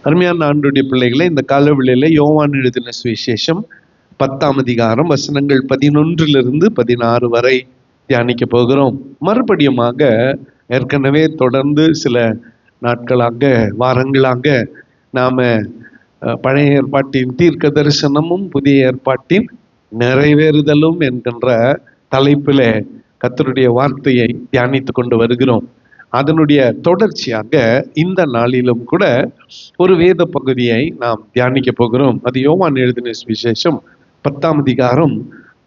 அருமையான ஆண்டவருடைய பிள்ளைகளை, இந்த காலவெளியில யோவான் எழுதின சுவிசேஷம் 10ஆம் அதிகாரம் வசனங்கள் 11 16 வரை தியானிக்க போகிறோம். மறுபடியுமாக ஏற்கனவே தொடர்ந்து சில நாட்களாக, வாரங்களாக நாம பழைய ஏற்பாட்டின் தீர்க்க தரிசனமும் புதிய ஏற்பாட்டின் நிறைவேறுதலும் என்கின்ற தலைப்பில கர்த்தருடைய வார்த்தையை தியானித்து கொண்டு வருகிறோம். அதனுடைய தொடர்ச்சியாக இந்த நாளிலும் கூட ஒரு வேத பகுதியை நாம் தியானிக்க போகிறோம். அது யோவான் எழுதின சுவிசேஷம் 10ஆம் அதிகாரம்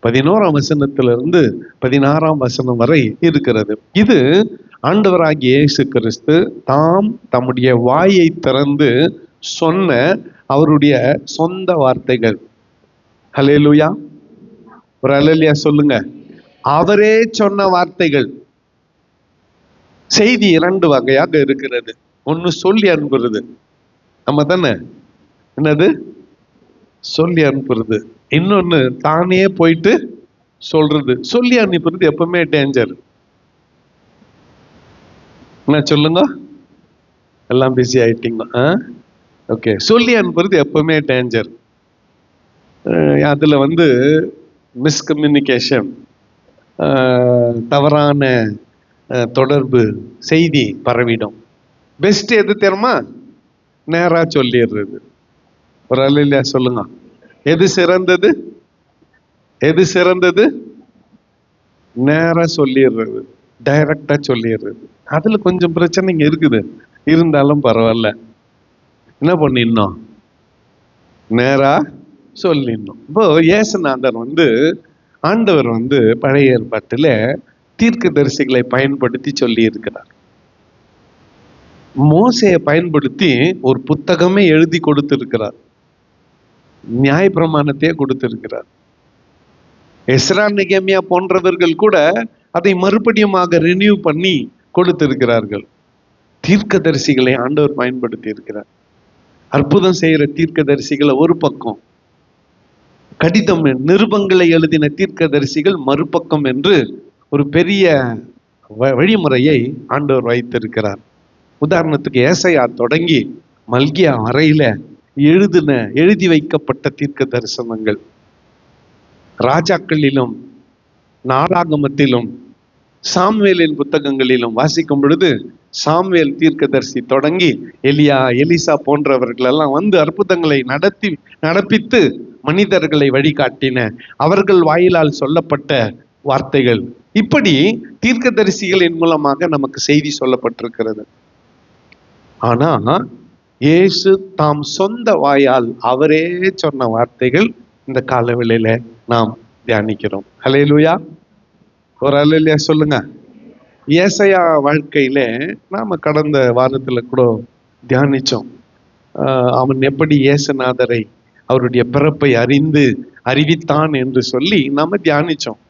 11ஆம் வசனத்திலிருந்து 16ஆம் வசனம் வரை இருக்கிறது. இது ஆண்டவராகிய இயேசு கிறிஸ்து தாம் தம்முடைய வாயை திறந்து சொன்ன அவருடைய சொந்த வார்த்தைகள். ஹல்லேலூயா, ஒரு அல்லேலூயா சொல்லுங்க. அவரே சொன்ன வார்த்தைகள். செய்தி 2 வகையாக இருக்கிறது. ஒன்னு சொல்லி அனுப்புறது, நம்ம தானே, என்னது சொல்லி அனுப்புறது. இன்னொன்னு தானே போயிட்டு சொல்றது. சொல்லி அனுப்புறது எப்பவுமே டேஞ்சர். என்ன சொல்லுங்க, எல்லாம் பிஸி ஆயிட்டீங்க. ஓகே, சொல்லி அனுப்புறது எப்பவுமே டேஞ்சர். அதுல மிஸ்கம்யூனிகேஷன், தவறான தொடர்பு, செய்தி பரவிடும். பெஸ்ட் எது தெரியுமா? நேரா சொல்லிடுறது. ஒரு அல்லேலூயா சொல்லுங்க. எது சிறந்தது? எது சிறந்தது? நேரா சொல்லிடுறது, டைரக்டா சொல்லிடுறது. அதுல கொஞ்சம் பிரச்சனைங்க இருக்குது, இருந்தாலும் பரவாயில்ல. என்ன பண்ணிடணும்? நேரா சொல்லிடணும். இப்போ இயேசுநாதர் ஆண்டவர் பழைய ஏற்பாட்டுல தீர்க்க தரிசிகளை பயன்படுத்தி சொல்லி இருக்கிறார். மோசையை பயன்படுத்தி ஒரு புத்தகமே எழுதி கொடுத்திருக்கிறார். நியாயப்பிரமாணத்தையே கொடுத்திருக்கிறார். எஸ்ரா நெகேமியா போன்றவர்கள் கூட அதை மறுபடியுமாக ரினியூ பண்ணி கொடுத்திருக்கிறார்கள். தீர்க்க தரிசிகளை ஆண்டவர் பயன்படுத்தி இருக்கிறார். அற்புதம் செய்யற தீர்க்க தரிசிகளை ஒரு பக்கம், கடிதம் நிருபங்களை எழுதின தீர்க்க தரிசிகள் மறுபக்கம் என்று ஒரு பெரிய வழிமுறையை ஆண்டவர் வைத்திருக்கிறார். உதாரணத்துக்கு ஏசாயா தொடங்கி மல்கியா வரையில எழுதி வைக்கப்பட்ட தீர்க்க தரிசனங்கள். ராஜாக்களிலும் நாளாகமத்திலும் சாமுவேலின் புத்தகங்களிலும் வாசிக்கும் பொழுது சாமுவேல் தீர்க்கதரிசி தொடங்கி எலியா, எலிசா போன்றவர்கள் எல்லாம் அற்புதங்களை நடப்பித்து மனிதர்களை வழிகாட்டின. அவர்கள் வாயிலால் சொல்லப்பட்ட வார்த்தைகள். இப்படி தீர்க்கதரிசிகளின் மூலமாக நமக்கு செய்தி சொல்லப்பட்டிருக்கிறது. ஆனா இயேசு தாம் சொந்த வாயால் அவரே சொன்ன வார்த்தைகள் இந்த காலவெளியில நாம் தியானிக்கிறோம். ஹல்லேலூயா, ஒரு அல்லேலூயா சொல்லுங்க. ஏசாயா வாழ்க்கையில நாம கடந்த வாரத்துல கூட தியானிச்சோம். அவன் எப்படி இயேசுநாதரை அவருடைய பிறப்பை அறிவித்தான் என்று சொல்லி நாம தியானிச்சோம்.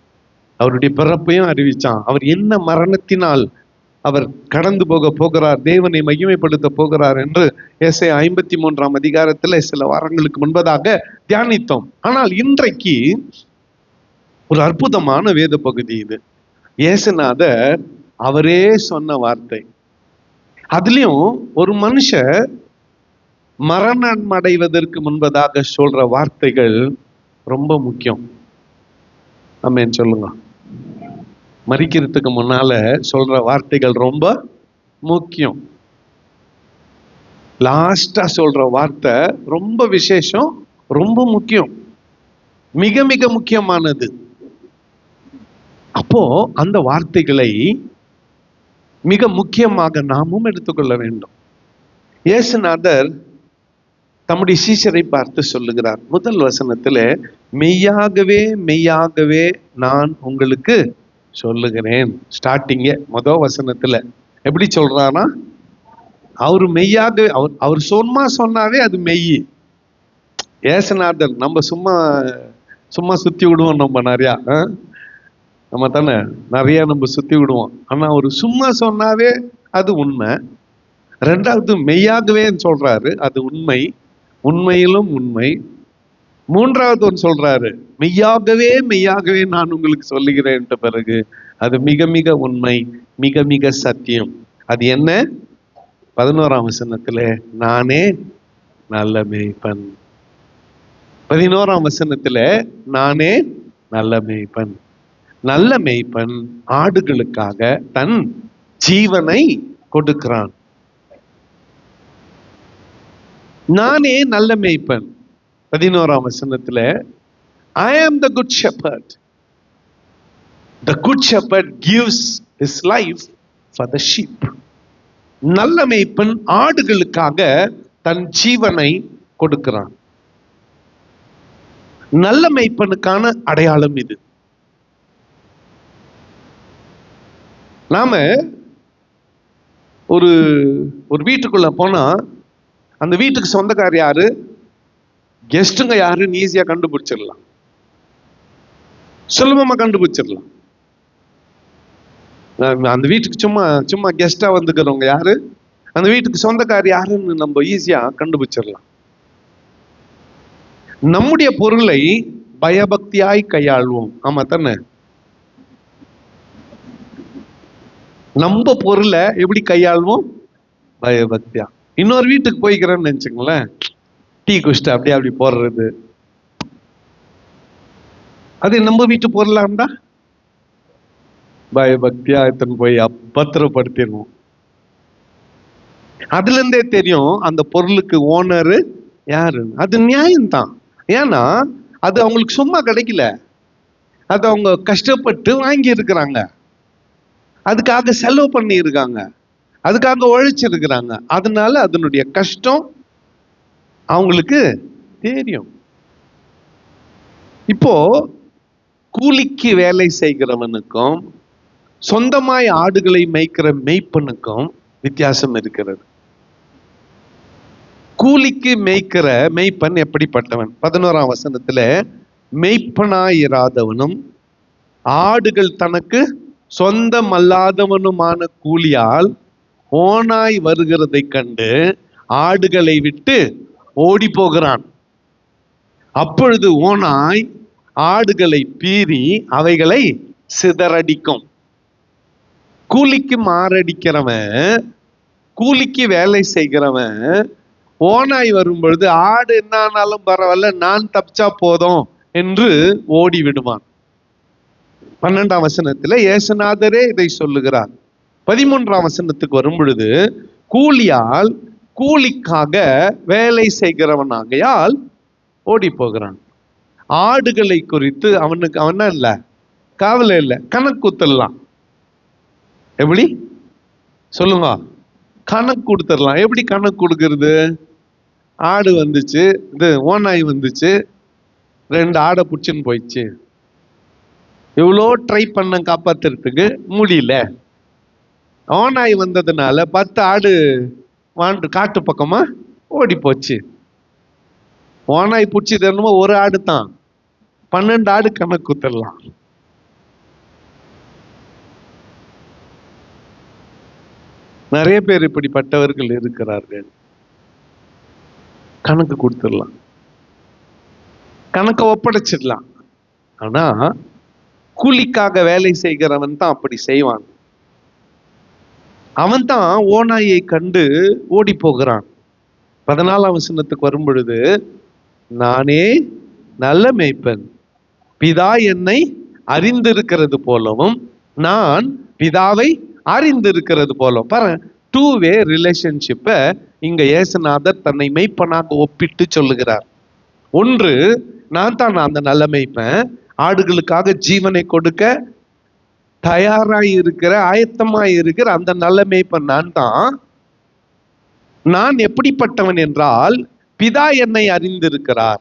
அவருடைய பிறப்பையும் அறிவிச்சான். அவர் என்ன மரணத்தினால் அவர் கடந்து போகிறார், தேவனை மகிமைப்படுத்த போகிறார் என்று ஏசாயா 53ஆம் அதிகாரத்துல சில வாரங்களுக்கு முன்பதாக தியானித்தோம். ஆனால் இன்றைக்கு ஒரு அற்புதமான வேத பகுதி இது. இயேசுநாதர் அவரே சொன்ன வார்த்தை. அதுலயும் ஒரு மனுஷன் மரணம் அடைவதற்கு முன்பதாக சொல்ற வார்த்தைகள் ரொம்ப முக்கியம். ஆமென் சொல்லுங்க. மரிக்கிறதுக்கு முன்னால சொல்ற வார்த்தைகள் ரொம்ப முக்கியம். லாஸ்டா சொல்ற வார்த்தை ரொம்ப விசேஷம், ரொம்ப முக்கியம், மிக மிக முக்கியமானது. அப்போ அந்த வார்த்தைகளை மிக முக்கியமாக நாமும் எடுத்துக்கொள்ள வேண்டும். இயேசுநாதர் தம்முடைய சீஷரை பார்த்து சொல்லுகிறார். முதல் வசனத்துல, மெய்யாகவே மெய்யாகவே நான் உங்களுக்கு சொல்லுகிறேன். ஸ்டார்டிங்க முதல் வசனத்துல எப்படி சொல்றானா, அவரு மெய்யாகவே, அவர் சும்மா சொன்னாவே அது மெய். இயேசுநாதர் நம்ம சும்மா சுத்தி விடுவோம். நம்ம நிறையா நம்ம தானே நிறைய நம்ம சுத்தி விடுவோம். ஆனா ஒரு சும்மா சொன்னாவே அது உண்மை. ரெண்டாவது மெய்யாகவே சொல்றாரு, அது உண்மை, உண்மையிலும் உண்மை. மூன்றாவது ஒன்று சொல்றாரு, மெய்யாகவே மெய்யாகவே நான் உங்களுக்கு சொல்லுகிறேன். பிறகு அது மிக மிக உண்மை, மிக மிக சத்தியம். அது என்ன? 11ஆம் வசனத்துல, நானே நல்ல மேய்ப்பன். 11ஆம் வசனத்துல நானே நல்ல மேய்ப்பன். நல்ல மேய்ப்பன் ஆடுகளுக்காக தன் ஜீவனை கொடுக்கிறான். நானே நல்ல மேய்ப்பன். 11ஆம் வசனத்துல I am the good shepherd. The good shepherd gives his life for the sheep. நல்ல மேய்ப்பன் ஆடுகளுக்காக தன் ஜீவனை கொடுக்கிறான். நல்ல மேய்ப்பனுக்கான அடையாளம் இது. நாம ஒரு வீட்டுக்குள்ள போனா அந்த வீட்டுக்கு சொந்தக்காரர் யாரு, கெஸ்ட்டுங்க யாருன்னு ஈஸியா கண்டுபிடிச்சிடலாம், சுலபமா கண்டுபிடிச்சிடலாம். அந்த வீட்டுக்கு சும்மா கெஸ்டா வந்துக்கிறவங்க யாரு, அந்த வீட்டுக்கு சொந்தக்காரர் யாருன்னு நம்ம ஈஸியா கண்டுபிடிச்சிடலாம். நம்முடைய பொருளை பயபக்தியாய் கையாள்வோம். ஆமா தானே? நம்ம பொருளை எப்படி கையாள்வோம்? பயபக்தியா. இன்னொரு வீட்டுக்கு போய்க்கிறேன்னு நினைச்சுங்களேன், டீ குடிச்சிட்டு அப்படியே அப்படி போடுறது, அது நம்ம வீட்டு பொருளாண்டா பயபக்தியா எத்தனை போய் பத்திரப்படுத்திடுவோம். அதுல இருந்தே தெரியும் அந்த பொருளுக்கு ஓனரு யாருன்னு. அது நியாயம்தான். ஏன்னா அது அவங்களுக்கு சும்மா கிடைக்கல, அது அவங்க கஷ்டப்பட்டு வாங்கி இருக்கிறாங்க, அதுக்காக செலவு பண்ணி இருக்காங்க, அதுக்காக உழைச்சிருக்கிறாங்க. அதனால அதனுடைய கஷ்டம் அவங்களுக்கு தெரியும். இப்போ கூலிக்கு வேலை செய்கிறவனுக்கும் சொந்தமாய் ஆடுகளை மேய்க்கிற மேய்ப்பனுக்கும் வித்தியாசம் இருக்கிறது. கூலிக்கு மேய்க்கிற மேய்ப்பன் எப்படிப்பட்டவன்? 11ஆம் வசனத்துல மேய்ப்பனாயிராதவனும் ஆடுகள் தனக்கு சொந்தமல்லாதவனுமான கூலியால் ஓனாய் வருகிறதை கண்டு ஆடுகளை விட்டு ஓடி போகிறான். அப்பொழுது ஓனாய் ஆடுகளை பீறி அவைகளை சிதறடிக்கும். கூலிக்கு மாரடிக்கிறவன், கூலிக்கு வேலை செய்கிறவன் ஓனாய் வரும் பொழுது ஆடு என்னானாலும் பரவாயில்ல, நான் தப்பிச்சா போதும் என்று ஓடி விடுவான். 12ஆம் வசனத்துல இயேசுநாதரே இதை சொல்லுகிறார். 13ஆம் வசனத்துக்கு வரும் பொழுது கூலியால் கூலிக்காக வேலை செய்கிறவனாகையால் ஓடி போகிறான். ஆடுகளை குறித்து அவனா இல்ல, காவல இல்ல, கணக்கு கொடுத்துடலாம். எப்படி சொல்லுங்க? கணக்கு கொடுத்துடலாம். எப்படி கணக்கு கொடுக்கறது? ஆடு வந்துச்சு, இது ஓனாய் வந்துச்சு, 2 ஆடை புடிச்சுன்னு போயிடுச்சு. எவ்வளோ ட்ரை பண்ண காப்பாத்துறதுக்கு முடியல. ஓனாய் வந்ததுனால 10 ஆடு காட்டு பக்கமா ஓடி போச்சு. ஓனாய் பிடிச்சது என்னமோ 1 ஆடு தான், 12 ஆடு கணக்கு குத்துடலாம். நிறைய பேர் இப்படிப்பட்டவர்கள் இருக்கிறார்கள். கணக்கு கொடுத்துடலாம், கணக்கை ஒப்படைச்சிடலாம். ஆனா கூலிக்காக வேலை செய்கிறவன் தான் அப்படி செய்வான். அவன் தான் ஓனாயை கண்டு ஓடி போகிறான். 14ஆம் வசனத்துக்கு வரும் பொழுது நானே நல்ல மேய்ப்பன், பிதா என்னை அறிந்திருக்கிறது போலவும் நான் பிதாவை அறிந்திருக்கிறது போலவும். பாருங்க, 2-வே ரிலேஷன்ஷிப்பை இங்க இயேசுநாதர் தன்னை மேய்ப்பனாக ஒப்பிட்டு சொல்லுகிறார். ஒன்று, நான் தான் அந்த நல்ல மேய்ப்பன், ஆடுகளுக்காக ஜீவனை கொடுக்க தயாராய் இருக்கிற, ஆயத்தமாய் இருக்கிற அந்த நல்ல மேய்ப்பன் நான் தான். நான் எப்படிப்பட்டவன் என்றால் பிதா என்னை அறிந்திருக்கிறார்.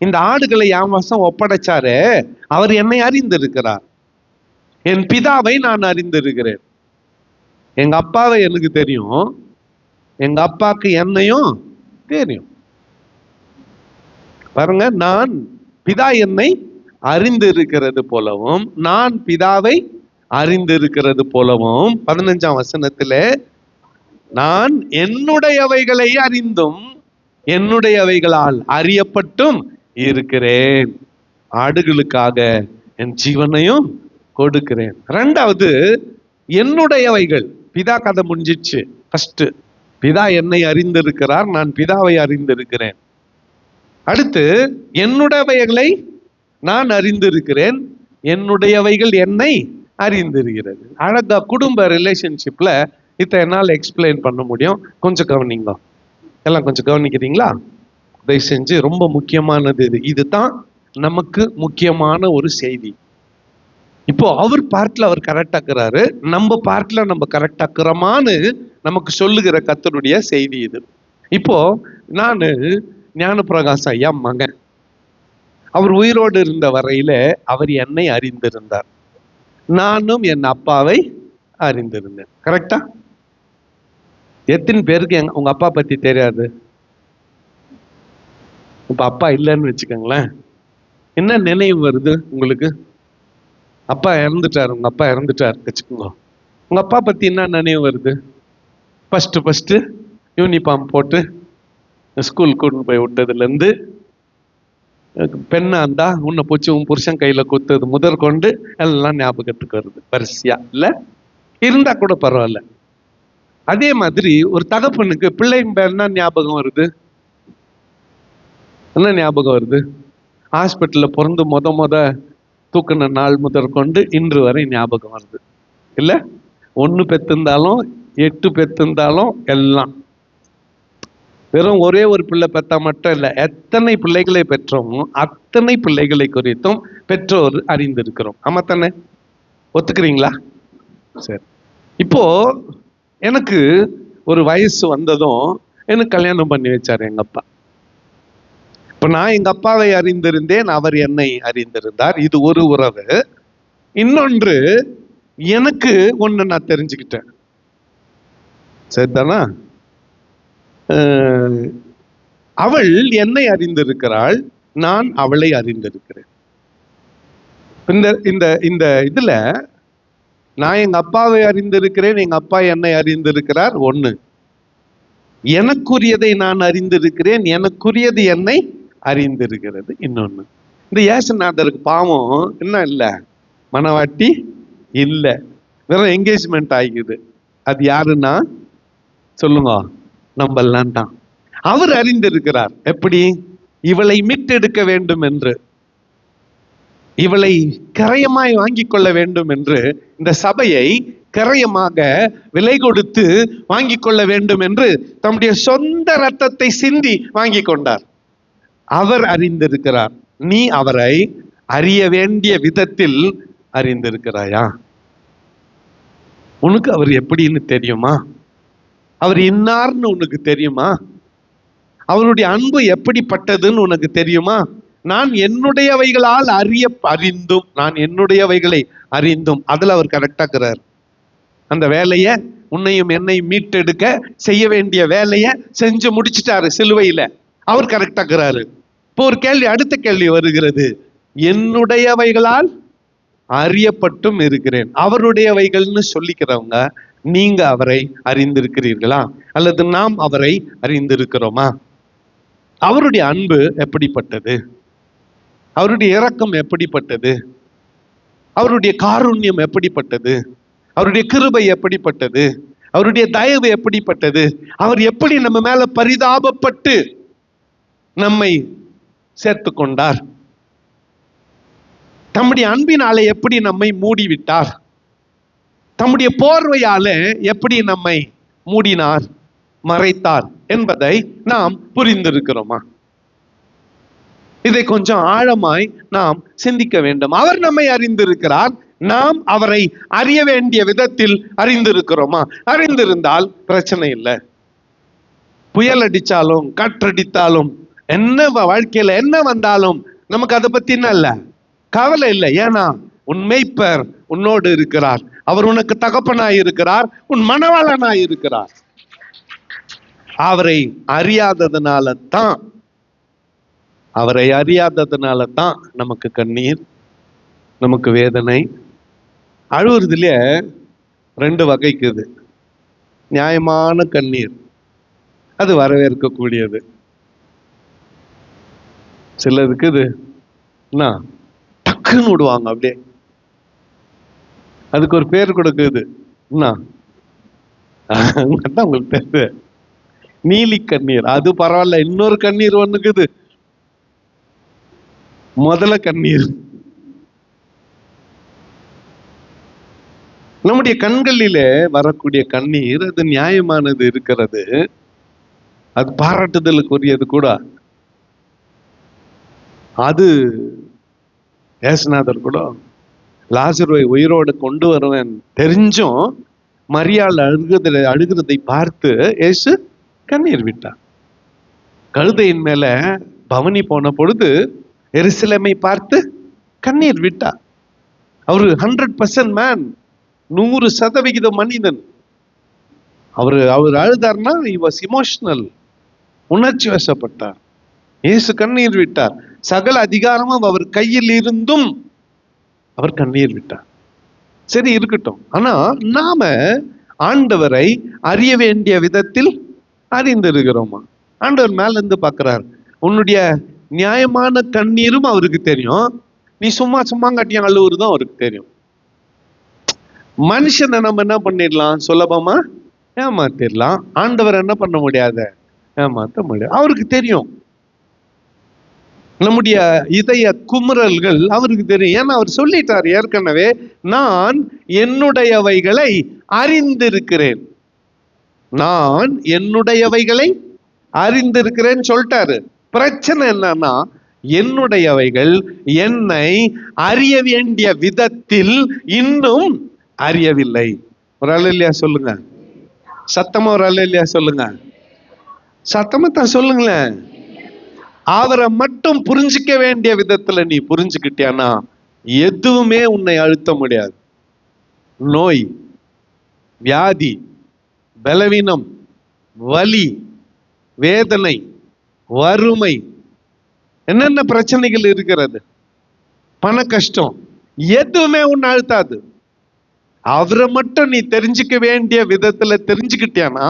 இந்த ஆடுகளை என் வசம் ஒப்படைச்சாரு, அவர் என்னை அறிந்திருக்கிறார். என் பிதாவை நான் அறிந்திருக்கிறேன். எங்க அப்பாவை எனக்கு தெரியும், எங்க அப்பாக்கு என்னையும் தெரியும். பாருங்க, நான் பிதா என்னை அறிந்திருக்கிறது போலவும் நான் பிதாவை அறிந்திருக்கிறது போலவும். 15ஆம் வசனத்துல நான் என்னுடையவைகளை அறிந்தும் என்னுடையவைகளால் அறியப்பட்டும் இருக்கிறேன், ஆடுகளுக்காக என் ஜீவனையும் கொடுக்கிறேன். 2வது, என்னுடையவைகள். பிதா கதை முடிஞ்சிச்சு. ஃபர்ஸ்ட் பிதா என்னை அறிந்திருக்கிறார், நான் பிதாவை அறிந்திருக்கிறேன். அடுத்து என்னுடையவைகளை நான் அறிந்திருக்கிறேன், என்னுடையவைகள் என்னை அறிந்திருக்கிறது. அழகா குடும்ப ரிலேஷன்ஷிப்ல இதை என்னால் எக்ஸ்பிளைன் பண்ண முடியும். கொஞ்சம் கவனிங்க, எல்லாம் கொஞ்சம் கவனிக்கிறீங்களா? தயவு செஞ்சு, ரொம்ப முக்கியமானது இது. இதுதான் நமக்கு முக்கியமான ஒரு செய்தி. இப்போ அவர் பார்ட்ல அவர் கரெக்டாக்குறாரு, நம்ம பார்ட்ல நம்ம கரெக்டாக்குறோமான்னு நமக்கு சொல்லுகிற கர்த்தருடைய செய்தி இது. இப்போ நான் ஞானப்பிரகாசம் ஐயா மகன். அவர் உயிரோடு இருந்த வரையில அவர் என்னை அறிந்திருந்தார், நானும் என் அப்பாவை அறிந்திருந்தேன். கரெக்டா? எத்தனை பேருக்கு உங்க அப்பா பத்தி தெரியாது? இப்ப அப்பா இல்லைன்னு வச்சுக்கோங்களேன், என்ன நினைவு வருது உங்களுக்கு? அப்பா இறந்துட்டார், உங்க அப்பா இறந்துட்டார் வச்சுக்கோங்க, உங்க அப்பா பத்தி என்ன நினைவு வருது? ஃபர்ஸ்ட் யூனிஃபார்ம் போட்டு ஸ்கூல் கூட்டின்னு போய் விட்டதுல இருந்து, பெண்ணா இருந்தா உன்னை பூச்சி உன் புருஷன் கையில குத்தது முதற்கொண்டு எல்லாம் ஞாபகத்துக்கு வருது வரிசையா. இல்ல இருந்தா கூட பரவாயில்ல. அதே மாதிரி ஒரு தகப்பனுக்கு பிள்ளைங்க பேர்னா ஞாபகம் வருது. என்ன ஞாபகம் வருது? ஹாஸ்பிட்டல்ல பிறந்து முத தூக்கின நாள் முதற்கொண்டு இன்று வரை ஞாபகம் வருது. இல்ல 1 பெத்திருந்தாலும் 8 பெத்திருந்தாலும் எல்லாம். வெறும் ஒரே ஒரு பிள்ளை பெத்தா மட்டும் இல்ல, எத்தனை பிள்ளைகளை பெற்றோமோ அத்தனை பிள்ளைகளை குறித்தும் பெற்றோர் அறிந்திருக்கிறோம். ஆமா தானே? ஒத்துக்கிறீங்களா? சரி. இப்போ எனக்கு ஒரு வயசு வந்ததும் எனக்கு கல்யாணம் பண்ணி வச்சாரு எங்க அப்பா. இப்ப நான் எங்க அப்பாவை அறிந்திருந்தேன், அவர் என்னை அறிந்திருந்தார். இது ஒரு உறவு. இன்னொன்று, எனக்கு ஒண்ணு நான் தெரிஞ்சுக்கிட்டேன். சரிதானா? அவள் என்னை அறிந்திருக்கிறாள், நான் அவளை அறிந்திருக்கிறேன். இந்த இதுல நான் எங்க அப்பாவை அறிந்திருக்கிறேன், எங்க அப்பா என்னை அறிந்திருக்கிறார். ஒண்ணு, எனக்குரியதை நான் அறிந்திருக்கிறேன், எனக்குரியது என்னை அறிந்திருக்கிறது. இன்னொன்னு, இந்த ஏசுநாதருக்கு பாவம் என்ன இல்ல, மனவாட்டி இல்ல, வெறும் என்கேஜ்மெண்ட் ஆகிக்குது. அது யாருன்னா சொல்லுங்க, நம்மெல்லாம் தான். அவர் அறிந்திருக்கிறார். எப்படி? இவளை மீட்டெடுக்க வேண்டும் என்று, இவளை கரையமாய் வாங்கி கொள்ள வேண்டும் என்று, இந்த சபையை கரையமாக விலை கொடுத்து வாங்கி கொள்ள வேண்டும் என்று தம்முடைய சொந்த ரத்தத்தை சிந்தி வாங்கி கொண்டார். அவர் அறிந்திருக்கிறார். நீ அவரை அறிய வேண்டிய விதத்தில் அறிந்திருக்கிறாயா? உனக்கு அவர் எப்படின்னு தெரியுமா? அவர் இன்னார்னு உனக்கு தெரியுமா? அவருடைய அன்பு எப்படிப்பட்டதுன்னு உனக்கு தெரியுமா? நான் என்னுடையவைகளால் அறிந்தும், நான் என்னுடையவைகளை அறிந்தும், அதுல அவர் கரெக்டாக்குறார். அந்த வேலையை, உன்னையும் என்னையும் மீட்டெடுக்க செய்ய வேண்டிய வேலையை செஞ்சு முடிச்சிட்டாரு சிலுவையில. அவர் கரெக்டாக்குறாரு. இப்போ ஒரு கேள்வி, அடுத்த கேள்வி வருகிறது. என்னுடையவைகளால் அறியப்பட்டும் இருக்கிறேன். அவருடையவைகள்னு சொல்லிக்கிறவங்க, நீங்க அவரை அறிந்திருக்கிறீர்களா? அல்லது நாம் அவரை அறிந்திருக்கிறோமா? அவருடைய அன்பு எப்படிப்பட்டது? அவருடைய இரக்கம் எப்படிப்பட்டது? அவருடைய காருண்யம் எப்படிப்பட்டது? அவருடைய கிருபை எப்படிப்பட்டது? அவருடைய தயவு எப்படிப்பட்டது? அவர் எப்படி நம்ம மேல பரிதாபப்பட்டு நம்மை சேர்த்து கொண்டார்? தம்முடைய அன்பினாலே எப்படி நம்மை மூடிவிட்டார்? தம்முடைய போர்வையால எப்படி நம்மை மூடினார், மறைத்தார் என்பதை நாம் புரிந்திருக்கிறோமா? இதை கொஞ்சம் ஆழமாய் நாம் சிந்திக்க வேண்டும். அவர் நம்மை அறிந்திருக்கிறார், நாம் அவரை அறிய வேண்டிய விதத்தில் அறிந்திருக்கிறோமா? அறிந்திருந்தால் பிரச்சனை இல்லை. புயல் அடிச்சாலும் காற்றடித்தாலும் என்ன வாழ்க்கையில என்ன வந்தாலும் நமக்கு அதை பத்தி என்ன இல்ல, கவலை இல்லை. ஏன்னா உன் மேய்ப்பர் உன்னோடு இருக்கிறார். அவர் உனக்கு தகப்பனாய் இருக்கிறார், உன் மணவாளனாய் இருக்கிறார். அவரை அறியாததுனால தான், அவரை அறியாததுனால தான் நமக்கு கண்ணீர், நமக்கு வேதனை. அழுவுறதுலயே 2 வகைக்குது. நியாயமான கண்ணீர், அது வரவேற்கக்கூடியது. சிலருக்கு இது என்ன, டக்குன்னு விடுவாங்க அப்படியே. அதுக்கு ஒரு பேர் கொடுக்குது, என்ன உங்களுக்கு தெரியுது, நீலி கண்ணீர் அது பரவாயில்ல, இன்னொரு கண்ணீர் ஒண்ணுக்குது, முதல்ல கண்ணீர். நம்முடைய கண்களிலே வரக்கூடிய கண்ணீர் அது நியாயமானது இருக்கிறது, அது பாராட்டுதலுக்குரியது கூட. அது ஏசுநாதர் கூட லாசருவை உயிரோடு கொண்டு வருவேன் தெரிஞ்சும் மரியாள் அழுகிறதை பார்த்து இயேசு கண்ணீர் விட்டார். கழுதையின் மேல பவனி போன பொழுது எருசலேமை பார்த்து கண்ணீர் விட்டார். அவரு 100% மேன், 100% மனிதன். அவர் அழுதார்னா he was emotional, உணர்ச்சி வசப்பட்டார். இயேசு கண்ணீர் விட்டார். சகல அதிகாரமும் அவர் கையில் இருந்தும் அவர் கண்ணீர் விட்டார். சரி, இருக்கட்டும். ஆனா நாம ஆண்டவரை அறிய வேண்டிய விதத்தில் அறிந்திருக்கிறோமா? ஆண்டவர் மேல இருந்து பார்க்கிறார். உன்னுடைய நியாயமான கண்ணீரும் அவருக்கு தெரியும், நீ சும்மா காட்டிய அழுவுறதும் அவருக்கு தெரியும். மனுஷனை நம்ம என்ன பண்ணிடலாம், சுலபமா ஏமாத்திடலாம். ஆண்டவர் என்ன பண்ண முடியாத, ஏமாத்த முடியாது. அவருக்கு தெரியும் நம்முடைய இதய குமுறல்கள் அவருக்கு தெரியும். ஏன்னா அவர் சொல்லிட்டார் ஏற்கனவே, நான் என்னுடையவைகளை அறிந்திருக்கிறேன், நான் என்னுடையவைகளை அறிந்திருக்கிறேன்னு சொல்லிட்டாரு. பிரச்சனை என்னன்னா, என்னுடையவைகள் என்னை அறிய வேண்டிய விதத்தில் இன்னும் அறியவில்லை. ஒரு அல்லேலூயா சொல்லுங்க, சத்தமா ஒரு அல்லேலூயா சொல்லுங்க, சத்தமா தான் சொல்லுங்களேன். அவரை மட்டும் புரிஞ்சிக்க வேண்டிய விதத்துல நீ புரிஞ்சுக்கிட்டியானா எதுவுமே உன்னை அழுத்த முடியாது. நோய், வியாதி, பலவீனம், வலி, வேதனை, வறுமை, என்னென்ன பிரச்சனைகள் இருக்கிறது, பண கஷ்டம், எதுவுமே உன்னை அழுத்தாது. அவரை மட்டும் நீ தெரிஞ்சுக்க வேண்டிய விதத்துல தெரிஞ்சுக்கிட்டியானா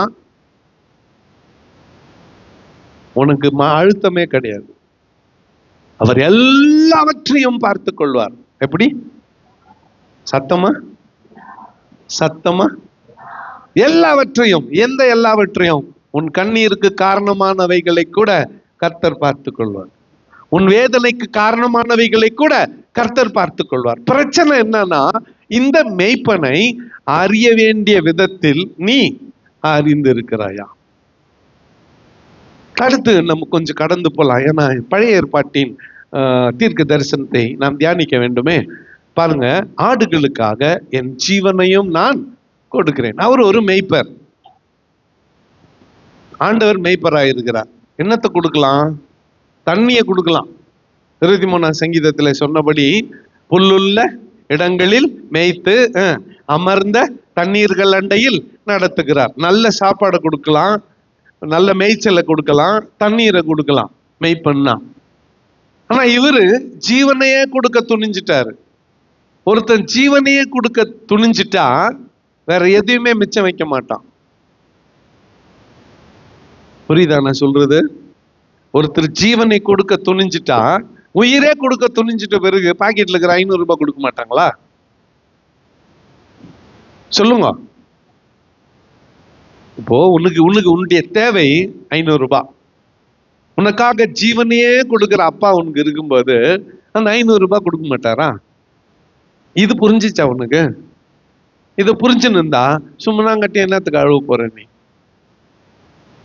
உனக்கு அழுத்தமே கிடையாது. அவர் எல்லாவற்றையும் பார்த்து கொள்வார். எப்படி? சத்தமா சத்தமா எல்லாவற்றையும். எந்த எல்லாவற்றையும்? உன் கண்ணீருக்கு காரணமானவைகளை கூட கர்த்தர் பார்த்து கொள்வார். உன் வேதனைக்கு காரணமானவைகளை கூட கர்த்தர் பார்த்து கொள்வார். பிரச்சனை என்னன்னா, இந்த மெய்ப்பனை அறிய வேண்டிய விதத்தில் நீ அறிந்திருக்கிறாயா? அடுத்து நம்ம கொஞ்சம் கடந்து போலாம். ஏன்னா பழைய ஏற்பாட்டின் தீர்க்க தரிசனத்தை நாம் தியானிக்க வேண்டுமே. பாருங்க, ஆடுகளுக்காக என் ஜீவனையும் நான் கொடுக்கிறேன். அவர் ஒரு மெய்ப்பர், ஆண்டவர் மெய்ப்பராயிருக்கிறார். என்னத்தை கொடுக்கலாம்? தண்ணியை கொடுக்கலாம். 23ஆம் சங்கீதத்தில் சொன்னபடி புல்லுள்ள இடங்களில் மேய்த்து அமர்ந்த தண்ணீர்கள் அண்டையில் நடத்துகிறார். நல்ல சாப்பாடை கொடுக்கலாம், நல்ல மேய்ச்சலை கொடுக்கலாம், தண்ணீரை கொடுக்கலாம் மெய்ப்பண்ணா. ஆனா இவரு ஜீவனையே கொடுக்க துணிஞ்சிட்டாரு. ஒருத்தன் ஜீவனையே கொடுக்க துணிஞ்சிட்டா வேற எதையுமே மிச்சம் வைக்க மாட்டான். புரியுதா நான் சொல்றது? ஒருத்தர் ஜீவனை கொடுக்க துணிஞ்சிட்டா, உயிரே கொடுக்க துணிஞ்சிட்ட பிறகு பாக்கெட்ல இருக்கிற 500 ரூபாய் கொடுக்க மாட்டாங்களா? சொல்லுங்க. இப்போ உனக்கு உன்னுடைய தேவை 500 ரூபாய். உனக்காக ஜீவனையே கொடுக்கிற அப்பா உனக்கு இருக்கும்போது அந்த 500 ரூபாய் கொடுக்க மாட்டாரா? இது புரிஞ்சிச்சா உனக்கு? இதை புரிஞ்சுன்னு சும்மா கட்டி என்னத்துக்கு அழுவ போற நீ?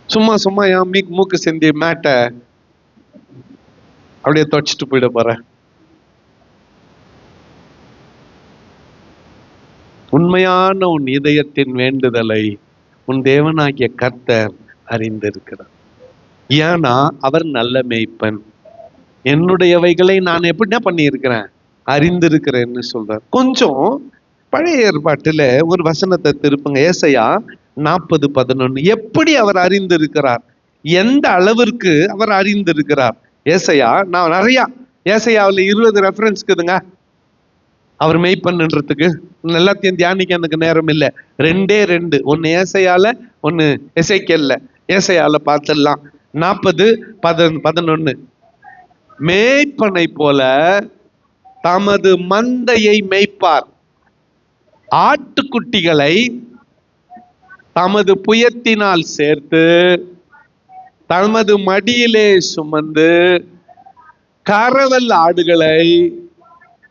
சும்மா என் மூக்கு செந்தி மேட்டை அப்படியே தொடச்சிட்டு போயிட போற. உண்மையான உன் இதயத்தின் வேண்டுதலை உன் தேவனாகிய கர்த்தர் அறிந்திருக்கிறார். ஏன்னா அவர் நல்ல மேய்ப்பன். என்னுடையவைகளை நான் எப்படின்னா பண்ணியிருக்கிறேன், அறிந்திருக்கிறேன்னு சொல்றார். கொஞ்சம் பழைய ஏற்பாட்டுல ஒரு வசனத்தை திருப்புங்க. ஏசாயா 40:11. எப்படி அவர் அறிந்திருக்கிறார், எந்த அளவிற்கு அவர் அறிந்திருக்கிறார்? ஏசாயா, நான் நிறைய ஏசாயாவில் 20 ரெஃபரன்ஸ் இருக்குதுங்க அவர் மெய்ப்பண்ணுன்றதுக்கு. எல்லாத்தையும் தியானிக்க எனக்கு நேரம் இல்லை. 2 ஒன்னு ஏசாயால, ஒன்னு எசேக்கியேல்ல. ஏசாயால பார்த்துடலாம். 40:11. மேய்ப்பனை போல தமது மந்தையை மேய்ப்பார், ஆட்டுக்குட்டிகளை தமது புயத்தினால் சேர்த்து தமது மடியிலே சுமந்து கறவல் ஆடுகளை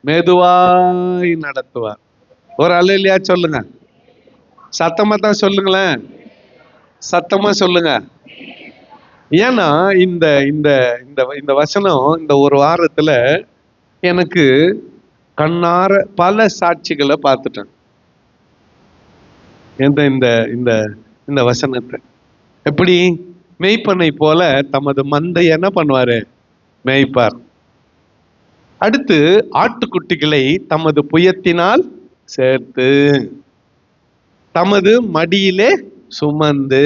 மெதுவாய் நடத்துவார். ஒரு அல்லேலூயா சொல்லுங்க. சத்தமா தான் சொல்லுங்களேன், சத்தமா சொல்லுங்க. ஏன்னா இந்த இந்த இந்த இந்த வசனம் இந்த ஒரு வாரத்துல எனக்கு கண்ணார பல சாட்சிகளை பார்த்துட்டேன். இந்த இந்த இந்த இந்த வசனத்தை எப்படி மேய்ப்பனை போல தமது மந்தை என்ன பண்ணுவாரு? மேய்ப்பார். அடுத்து ஆட்டுக்குட்டிகளை தமது புயத்தினால் சேர்த்து தமது மடியிலே சுமந்து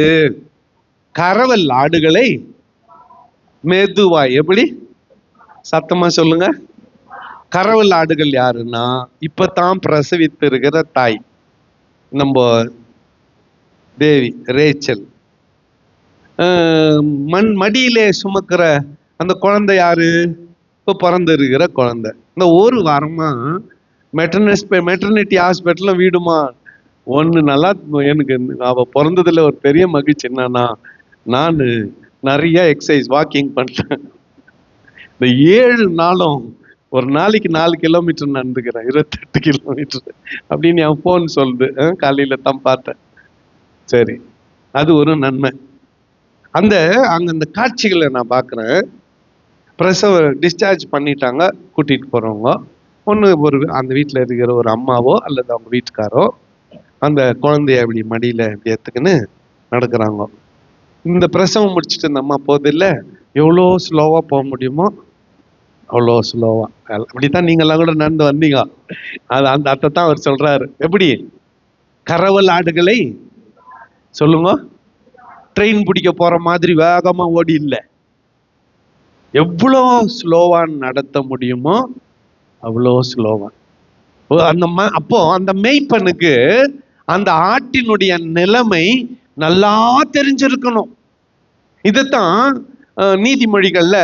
கறவல் ஆடுகளை மெதுவாய். எப்படி? சத்தமா சொல்லுங்க. கறவல் ஆடுகள் யாருன்னா இப்பதான் பிரசவித்து இருக்கிற தாய், நம்ம தேவி ரேச்சல். மடியிலே சுமக்கிற அந்த குழந்தை யாரு? இப்போ பிறந்து இருக்கிற குழந்தை. இந்த ஒரு வாரமா மெட்டர்னிட்டி ஹாஸ்பிட்டலும் வீடுமா ஒன்று நல்லா. எனக்கு அவ பிறந்ததுல ஒரு பெரிய மகிழ்ச்சி என்னன்னா, நான் நிறைய எக்ஸசைஸ் வாக்கிங் பண்றேன். இந்த 7 நாளும் ஒரு நாளைக்கு 4 கிலோமீட்டர் நடந்துக்கிறேன், 28 கிலோமீட்டர் அப்படின்னு என் போன் சொல்லுது. காலையில தான் பார்த்தேன். சரி, அது ஒரு நன்மை. அங்க அந்த காட்சிகளை நான் பார்க்குறேன். பிரசவ டிஸ்சார்ஜ் பண்ணிட்டாங்க, கூட்டிட்டு போறவங்க ஒரு அந்த வீட்டில் இருக்கிற ஒரு அம்மாவோ அல்லது அவங்க வீட்டுக்காரோ அந்த குழந்தைய அப்படி மடியில இப்படி எடுத்துக்கின்னு நடக்கிறாங்க. இந்த பிரசவம் முடிச்சுட்டு இந்த அம்மா போதில்ல, எவ்வளோ ஸ்லோவா போக முடியுமோ அவ்வளோ ஸ்லோவா. அப்படித்தான் நீங்கெல்லாம் கூட நடந்து வந்தீங்க. அது அந்த அத்தை தான் அவர் சொல்றாரு. எப்படி? கறவல் ஆடுகளை சொல்லுங்க, ட்ரெயின் பிடிக்க போற மாதிரி வேகமா ஓடி இல்லை, எவ்வளோ ஸ்லோவா நடத்த முடியுமோ அவ்வளோ ஸ்லோவா. அப்போ அந்த மேய்ப்பனுக்கு அந்த ஆட்டினுடைய நிலைமை நல்லா தெரிஞ்சிருக்கணும். இதைத்தான் நீதிமொழிகள்ல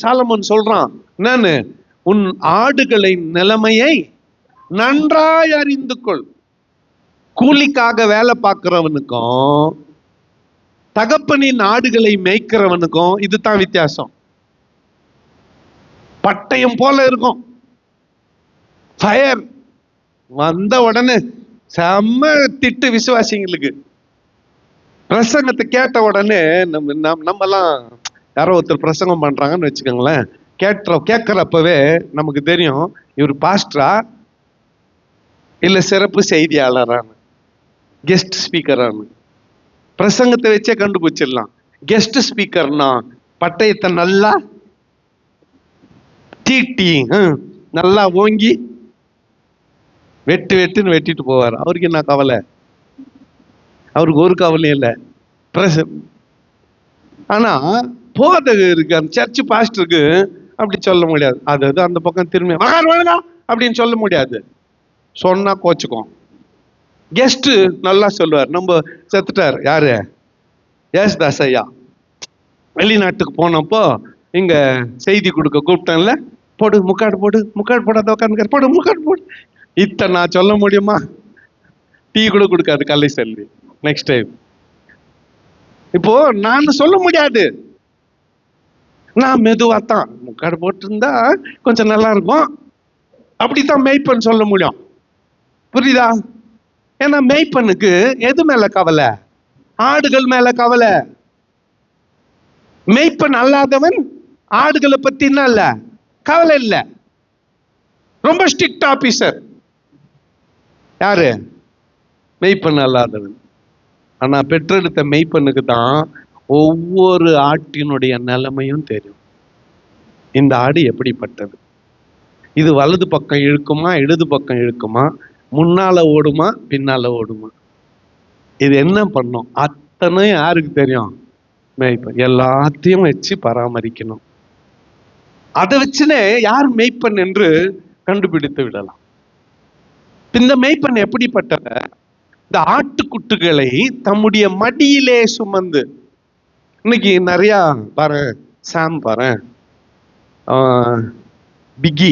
சாலமோன் சொல்றான். என்னன்னு? உன் ஆடுகளின் நிலைமையை நன்றாய் அறிந்து கொள். கூலிக்காக வேலை பார்க்கிறவனுக்கும் தகப்பனின் ஆடுகளை மேய்க்கிறவனுக்கும் இதுதான் வித்தியாசம். பட்டயம் போல இருக்கும். ஃபயர் வந்த உடனே செம்ம திட்டு விசுவாசிங்களுக்கு. பிரசங்கத்தை கேட்ட உடனே நம்மலாம் யாரோ ஒருத்தர் பிரசங்கம் பண்றாங்கன்னு வச்சுக்கோங்களேன், கேட்கறப்பவே நமக்கு தெரியும் இவர் பாஸ்டரா இல்ல சிறப்பு செய்தியாளரானு, கெஸ்ட் ஸ்பீக்கரானு. பிரசங்கத்தை வச்சே கண்டுபிடிச்சிடலாம். கெஸ்ட் ஸ்பீக்கர்னா பட்டயத்தை நல்லா தீட்டி நல்லா ஓங்கி வெட்டுன்னு வெட்டிட்டு போவார். அவருக்கு என்ன கவலை? அவருக்கு ஒரு கவலையும் இல்லை. ஆனா போதகருக்கு அந்த சர்ச் பாஸ்டருக்கு அப்படி சொல்ல முடியாது. அது அந்த பக்கம் திரும்பி மகான் வேணா அப்படின்னு சொல்ல முடியாது. சொன்னா கோச்சுக்கும். கெஸ்ட் நல்லா சொல்லுவார். நம்ம செத்துட்டார் யாரு? யேசுதாஸ் ஐயா வெளிநாட்டுக்கு போனப்போ இங்க செய்தி கொடுக்க கூப்பிட்டேன்ல, போடு முக்காடு போடாத உட்காந்து போடு முக்காடு போடு. இத்தனை நான் சொல்ல முடியுமா? டீ கூட கொடுக்காது கல்லை செல்வி. நெக்ஸ்ட் டைம் இப்போ நான் சொல்ல முடியாது. நான் மெதுவாத்தான் முக்காடு போட்டிருந்தா கொஞ்சம் நல்லா இருக்கும், அப்படித்தான் மேய்ப்பன் சொல்ல முடியும். புரியுதா? ஏன்னா மேய்ப்பனுக்கு எது மேல கவலை? ஆடுகள் மேல கவலை. மேய்ப்பன் அல்லாதவன் ஆடுகளை பத்தி என்ன இல்ல கவலை இல்லை. ரொம்ப ஸ்ட்ரிக்ட் ஆபீசர் யாரு? மெய்ப்பன் அல்லாதவன். ஆனா பெற்றெடுத்த மெய்ப்பனுக்கு தான் ஒவ்வொரு ஆட்டினுடைய நிலைமையும் தெரியும். இந்த ஆடு எப்படிப்பட்டது, இது வலது பக்கம் இழுக்குமா இடது பக்கம் இழுக்குமா, முன்னால ஓடுமா பின்னால ஓடுமா, இது என்ன பண்ணும், அத்தனை யாருக்கு தெரியும்? மேய்ப்பன். எல்லாத்தையும் வச்சு பராமரிக்கணும். அதை வச்சுனே யார் மேய்ப்பன் என்று கண்டுபிடித்து விடலாம். இந்த மேய்ப்பன் எப்படிப்பட்டவ? இந்த ஆட்டுக்குட்டுகளை தம்முடைய மடியிலே சுமந்து. இன்னைக்கு நிறைய பாரு, சாம் பாரு, பிக்கி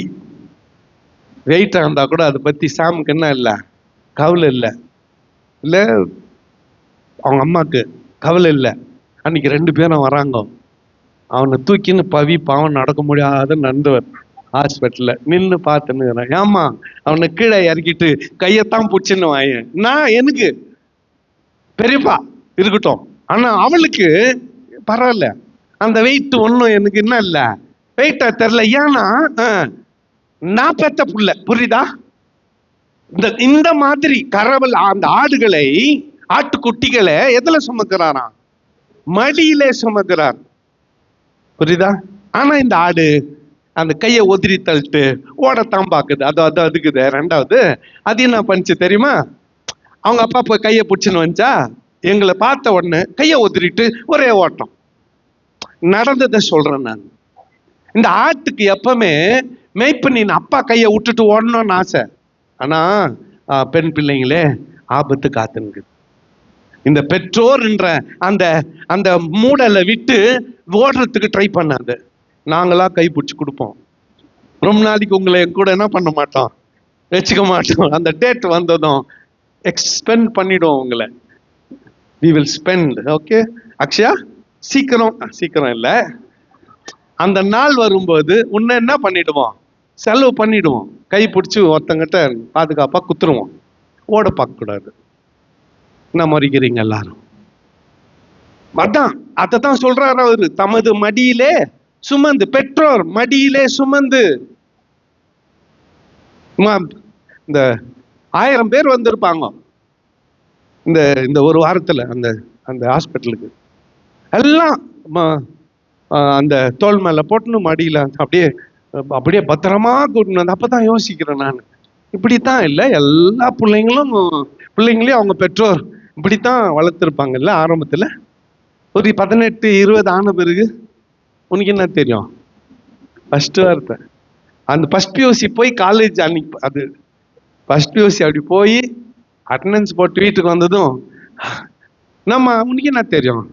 வெயிட்டா இருந்தா கூட அதை பத்தி சாமுக்கு என்ன இல்லை கவலை இல்லை, இல்ல அவங்க அம்மாக்கு கவலை இல்லை. அன்னைக்கு 2 பேரும் வராங்க. அவனை தூக்கின்னு பவி பாவம் நடக்க முடியாத நந்தவர் ஹாஸ்பிட்டல்ல நின்று பார்த்துன்னு, ஏமா அவனை கீழே இறக்கிட்டு கையத்தான் பிடிச்சின்னு வாயேன். நான் எனக்கு பெரியப்பா இருக்கட்டும், ஆனா அவளுக்கு பரவாயில்ல, அந்த வெயிட் ஒன்றும் எனக்கு என்ன இல்லை, வெயிட்டா தெரியல. ஏன்னா நான் பெத்த புள்ள, புரியுதா? இந்த மாதிரி கரவல் அந்த ஆடுகளை, ஆட்டுக்குட்டிகளை எதுல சுமக்கிறாராம்? மடியிலே சுமக்கிறார், புரியுதா? ஆனா இந்த ஆடு அந்த கையை ஒதிரி தள்ளிட்டு ஓடத்தான் பாக்குது. அது அதுக்குது. ரெண்டாவது அது என்ன பண்ணுச்சு தெரியுமா? அவங்க அப்பா போய் கையை பிடிச்சுன்னு வந்துச்சா, எங்களை பார்த்த உடனே கையை ஒதிரிட்டு ஒரே ஓட்டம். நடந்ததை சொல்றேன் நான். இந்த ஆட்டுக்கு எப்பவுமே மேய்ப்பனின் அப்பா கையை விட்டுட்டு ஓடணும்னு ஆசை. ஆனா பெண் பிள்ளைங்களே ஆபத்து காத்துனுக்குது. இந்த பெற்றோர் என்ற அந்த அந்த மூடலை விட்டு ஓடுறதுக்கு ட்ரை பண்ணாது. நாங்களா கை பிடிச்சி கொடுப்போம். ரொம்ப நாளைக்கு உங்களை கூட என்ன பண்ண மாட்டோம், வச்சுக்க மாட்டோம். அந்த டேட் வந்ததும் எக்ஸ்பெண்ட் பண்ணிடுவோம் உங்களை. we will spend. Okay Akshaya, சீக்கிரம் இல்லை, அந்த நாள் வரும்போது உன்னை என்ன பண்ணிடுவோம், செலவு பண்ணிடுவோம். கை பிடிச்சி ஒருத்தங்கிட்ட பாதுகாப்பா குத்துருவோம். ஓட பார்க்க கூடாது. என்ன மறிக்கிறீங்க எல்லாரும்? அதான் அதான் சொல்றாரு அவரு, தமது மடியிலே சுமந்து, பெற்றோர் மடியிலே சுமந்து. இந்த 1000 பேர் வந்திருப்பாங்க இந்த இந்த ஒரு வாரத்துல அந்த அந்த ஹாஸ்பிட்டலுக்கு. எல்லாம் அந்த தோல் மேல போட்டுன்னு மடியில அப்படியே பத்திரமா கூட்டினு வந்து. அப்பதான் யோசிக்கிறேன் நான், இப்படித்தான் இல்லை எல்லா பிள்ளைங்களையும் அவங்க பெற்றோர் இப்படித்தான் வளர்த்துருப்பாங்கல்ல ஆரம்பத்துல. ஒரு 18-20 ஆன பிறகு உனக்கு என்ன தெரியும்? ஃபர்ஸ்ட் வார்த்தை அந்த ஃபர்ஸ்ட் பியூசி போய் காலேஜ், அன்னைக்கு அது ஃபர்ஸ்ட் பியூசி அப்படி போய் அட்டண்டன்ஸ் போட்டு வீட்டுக்கு வந்ததும் உனக்கு என்ன தெரியும்?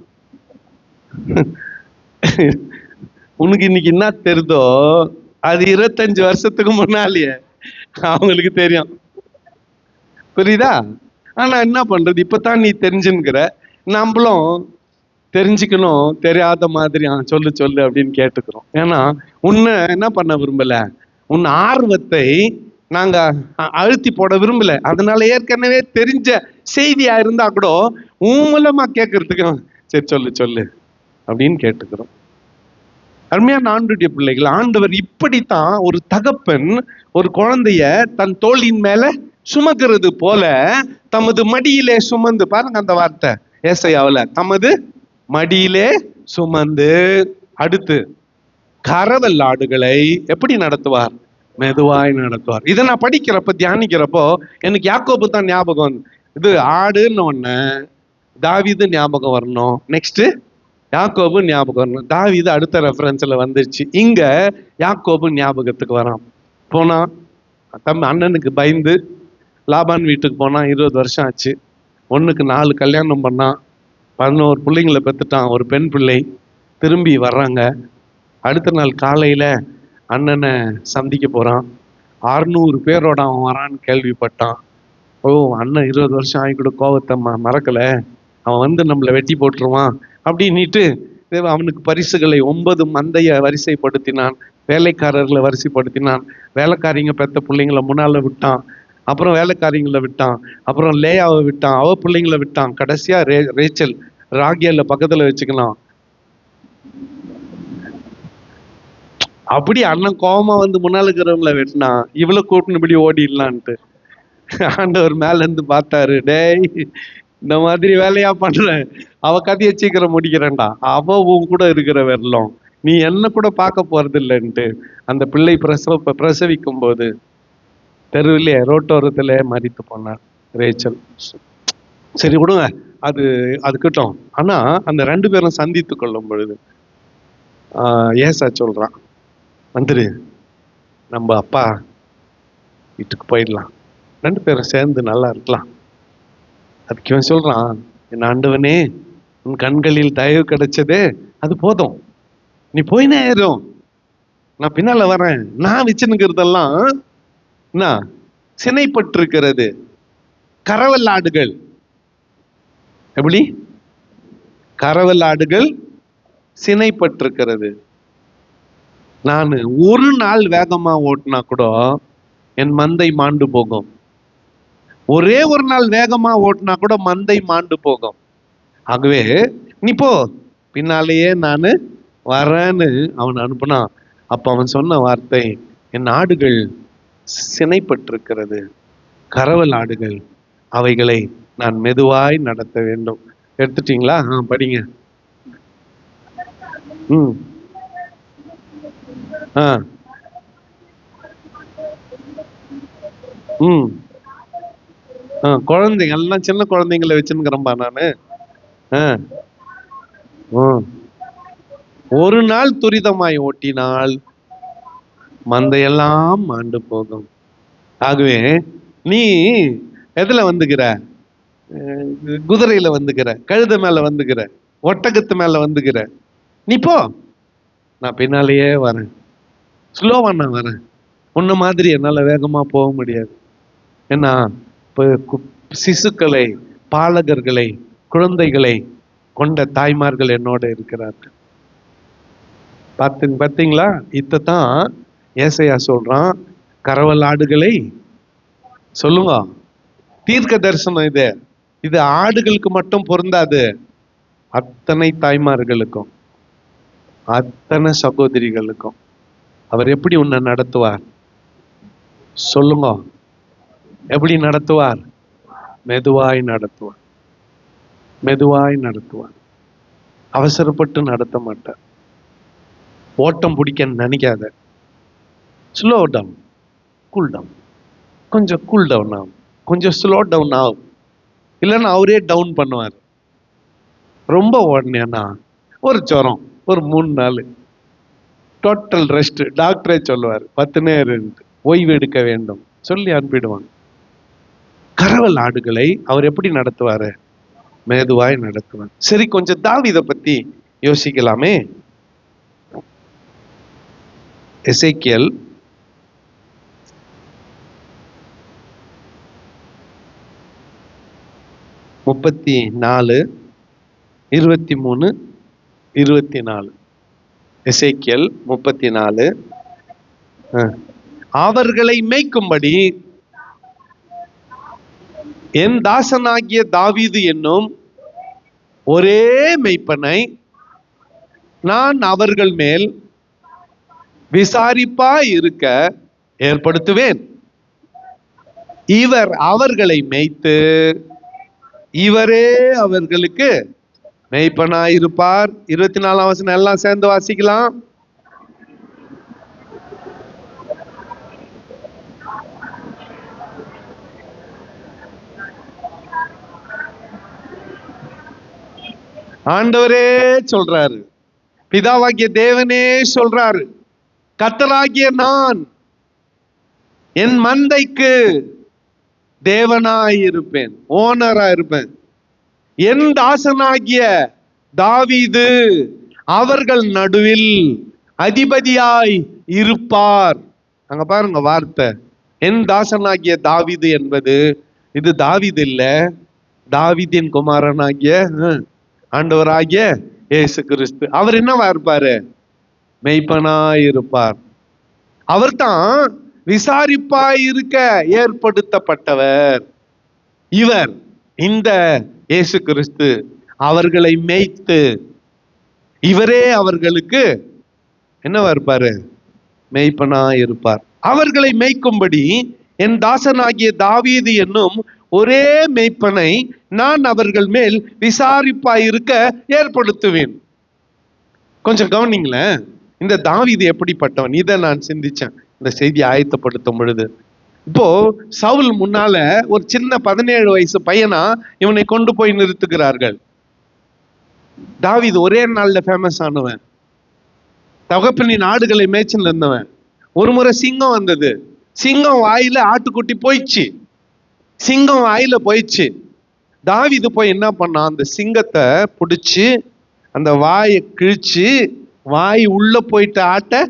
உனக்கு இன்னைக்கு என்ன தெரியுதோ அது 25 வருஷத்துக்கு முன்னாலேயே அவங்களுக்கு தெரியும், புரியுதா? ஆனா என்ன பண்றது, இப்பதான் நீ தெரிஞ்சுங்கிற. நம்மளும் தெரிஞ்சுக்கணும், தெரியாத மாதிரி சொல்லு அப்படின்னு கேட்டுக்கிறோம். ஏன்னா உன்னை என்ன பண்ண விரும்பல, உன் ஆர்வத்தை நாங்க அழுத்தி போட விரும்பல. அதனால ஏற்கனவே தெரிஞ்ச செய்தியா இருந்தா கூட உன் மூலமா கேட்கறதுக்கு சரி சொல்லு அப்படின்னு கேட்டுக்கிறோம். அருமையான ஆண்டுடைய பிள்ளைகள், ஆண்டவர் இப்படித்தான் ஒரு தகப்பன் ஒரு குழந்தைய தன் தோளின் மேல சுமக்கிறது போல தமது மடியிலே சுமந்து, பாருங்க அந்த வார்த்தை ஏசாயாவுல, தமது மடியிலே சுமந்து. அடுத்து கரவல் ஆடுகளை எப்படி நடத்துவார்? மெதுவாய் நடத்துவார். இதை நான் படிக்கிறப்ப தியானிக்கிறப்போ எனக்கு யாக்கோபு தான் ஞாபகம். இது ஆடுன்னு ஒண்ணு, தாவீது ஞாபகம் வரணும், நெக்ஸ்ட் யாக்கோபு ஞாபகம் வரணும். தாவீது அடுத்த ரெஃபரன்ஸ்ல வந்துருச்சு, இங்க யாக்கோபு ஞாபகத்துக்கு வரான். போனா அண்ணனுக்கு பயந்து லாபான் வீட்டுக்கு போனா 20 வருஷம் ஆச்சு. 1க்கு 4 கல்யாணம் பண்ணான், 11 பிள்ளைங்களை பெற்றுட்டான். ஒரு பெண் பிள்ளை. திரும்பி வர்றாங்க. அடுத்த நாள் காலையில அண்ணனை சந்திக்க போறான். 600 பேரோட அவன் வரான்னு கேள்விப்பட்டான். ஓ, அண்ணன் 20 வருஷம் ஆகி கூட கோவத்தை மறக்கல, அவன் வந்து நம்மளை வெட்டி போட்டுருவான் அப்படின்னுட்டு அவனுக்கு பரிசுகளை 9 மந்தைய வரிசைப்படுத்தினான், வேலைக்காரர்களை வரிசைப்படுத்தினான். வேலைக்காரிங்க பெத்த பிள்ளைங்களை முன்னால விட்டான், அப்புறம் வேலைக்காரிங்களை விட்டான், அப்புறம் லேயாவை விட்டான், அவ பிள்ளைங்களை விட்டான், கடைசியா ரேச்சல் ராகியல்ல பக்கத்துல வச்சுக்கலாம். அப்படி அண்ணன் கோபமா வந்து முன்னால இருக்கிறவங்கள வெட்டினா இவ்வளவு கூட்டுன்னு இப்படி ஓடிடலான்ட்டு ஆண்டவர் மேல இருந்து பார்த்தாரு, டேய் இந்த மாதிரி வேலையா பண்ற, அவ கதையை சீக்கிரம் முடிக்கிறேன்டா, அவ உன் கூட இருக்கிற வெள்ளம், நீ என்ன கூட பார்க்க போறது இல்லைன்ட்டு அந்த பிள்ளை பிரசவிக்கும் போது தெருவிலே ரோட்டோரத்துல மறித்து போனார் ரேச்சல். சரி விடுங்க, அது கிட்டும். ஆனா அந்த 2 பேரும் சந்தித்து கொள்ளும் பொழுது ஏசா சொல்றான், வந்துரு நம்ம அப்பா வீட்டுக்கு போயிடலாம், 2 பேரும் சேர்ந்து நல்லா இருக்கலாம். அதுக்கு இவன் சொல்றான், என் ஆண்டவனே உன் கண்களில் தயவு கிடைச்சதே அது போதும், நீ போயினே ஏறும், நான் பின்னால வரேன். நான் வச்சுன்னுக்கிறதெல்லாம் என்ன சினைப்பட்டிருக்கிறது, கரவல் ஆடுகள். எப்படி கறவல் ஆடுகள் சினைப்பட்டிருக்கிறது. நான் ஒரு நாள் வேகமா ஓட்டினா கூட என் மந்தை மாண்டு போகும். ஒரே ஒரு நாள் வேகமா ஓட்டினா கூட மந்தை மாண்டு போகும். ஆகவே நீ போ, பின்னாலேயே நான் வரேன்னு அவன் அனுப்புனான். அப்ப அவன் சொன்ன வார்த்தை, என் ஆடுகள் சினைப்பட்டிருக்கிறது, கறவல் ஆடுகள், அவைகளை நான் மெதுவாய் நடத்த வேண்டும். எடுத்துட்டீங்களா? படிங்க. குழந்தைங்க எல்லாம் சின்ன குழந்தைங்களை வச்சுருக்கிறேன்பா நானு. ஒரு நாள் துரிதமாய் ஓட்டினால் மந்தையெல்லாம் மாண்டு போகும். ஆகவே நீ எதுல வந்துக்கிற? குதிரையில வந்துக்கிற, கழுத மேல வந்துக்கிற, ஒட்டகத்து மேல வந்துக்கிற. நீ போ, நான் பின்னாலேயே வரேன். ஸ்லோவா நான் வரேன். உன்ன மாதிரி என்னால வேகமா போக முடியாது. ஏன்னா சிசுக்களை, பாலகர்களை, குழந்தைகளை கொண்ட தாய்மார்கள் என்னோட இருக்கிறார்கள். பார்த்தீங்களா? இத்தான் ஏசையா சொல்றான். கறவல் ஆடுகளை சொல்லுங்க, தீர்க்க தரிசனம் இது. இது ஆடுகளுக்கு மட்டும் பொருந்தாது, அத்தனை தாய்மார்களுக்கும், அத்தனை சகோதரிகளுக்கும். அவர் எப்படி உன்னை நடத்துவார் சொல்லுங்க? எப்படி நடத்துவார்? மெதுவாய் நடத்துவார், மெதுவாய் நடத்துவார். அவசரப்பட்டு நடத்த மாட்டார். ஓட்டம் பிடிக்க நினைக்காத. Slow down, cool down. கொஞ்சம் கூல் டவுன் ஆகும், கொஞ்சம் ஸ்லோ டவுன் ஆகும். இல்லைன்னா அவரே டவுன் பண்ணுவார். ரொம்ப ஓடனேன்னா ஒரு ஜுரம், ஒரு 3 நாள் டோட்டல் ரெஸ்ட். டாக்டரே சொல்லுவார் 10 நேரம் ஓய்வு எடுக்க வேண்டும் சொல்லி அனுப்பிடுவாங்க. கறவல் ஆடுகளை அவர் எப்படி நடத்துவாரு? மெதுவாய் நடத்துவார். சரி, கொஞ்சம் தாவீதை பத்தி யோசிக்கலாமே. எசேக்கியேல் 34, 23, 24. எசேக்கியேல் 34. அவர்களை மேய்க்கும்படி என் தாசனாகிய தாவீது என்னும் ஒரே மெய்ப்பனை நான் அவர்கள் மேல் விசாரிப்பாய் இருக்க ஏற்படுத்துவேன். இவர் அவர்களை மேய்த்து இவரே அவர்களுக்கு மெய்ப்பனாயிருப்பார். 24ஆம் வசனம் எல்லாம் சேர்ந்து வாசிக்கலாம். ஆண்டவரே சொல்றாரு, பிதாவாகிய தேவனே சொல்றாரு, கர்த்தராகிய நான் என் மந்தைக்கு தேவனாய் இருப்பேன், ஓனரா இருப்பேன். என் தாசனாகிய தாவீது அவர்கள் நடுவில் அதிபதியாய் இருப்பார். அங்க பாருங்க வார்த்தை, என் தாசனாகிய தாவீது என்பது இது தாவீது இல்ல, தாவீதின் குமாரனாகிய ஆண்டவராகிய இயேசு கிறிஸ்து. அவர் என்னவா இருப்பாரு? மெய்ப்பனாய் இருப்பார். அவர் தான் விசாரிப்பாய் இருக்க ஏற்படுத்தப்பட்டவர். இவர், இந்த இயேசு கிறிஸ்து அவர்களை மேய்த்து இவரே அவர்களுக்கு என்னவா இருப்பாரு? மேய்ப்பனாய் இருப்பார். அவர்களை மேய்க்கும்படி என் தாசனாகிய தாவீது என்னும் ஒரே மேய்ப்பனை நான் அவர்கள் மேல் விசாரிப்பாய் இருக்க ஏற்படுத்துவேன். கொஞ்சம் கவனிங்களேன், இந்த தாவீது எப்படிப்பட்டவன்? இதை நான் சிந்திச்சேன் இந்த செய்தி ஆயத்தப்படுத்தும் பொழுது. இப்போ சவுல் முன்னால ஒரு சின்ன 17 வயசு பையனா இவனை கொண்டு போய் நிறுத்துகிறார்கள். தாவீது ஒரே நாள்ல ஃபேமஸ் ஆனவன், தகப்பனின் ஆடுகளை மேய்ச்சல் இருந்தவன். ஒரு முறை சிங்கம் வந்தது, சிங்கம் வாயில ஆட்டுக்குட்டி போயிடுச்சு, சிங்கம் வாயில போயிடுச்சு. தாவீது போய் என்ன பண்ணான்? அந்த சிங்கத்தை பிடிச்சு அந்த வாயை கிழிச்சு வாய் உள்ள போயிட்ட ஆட்டை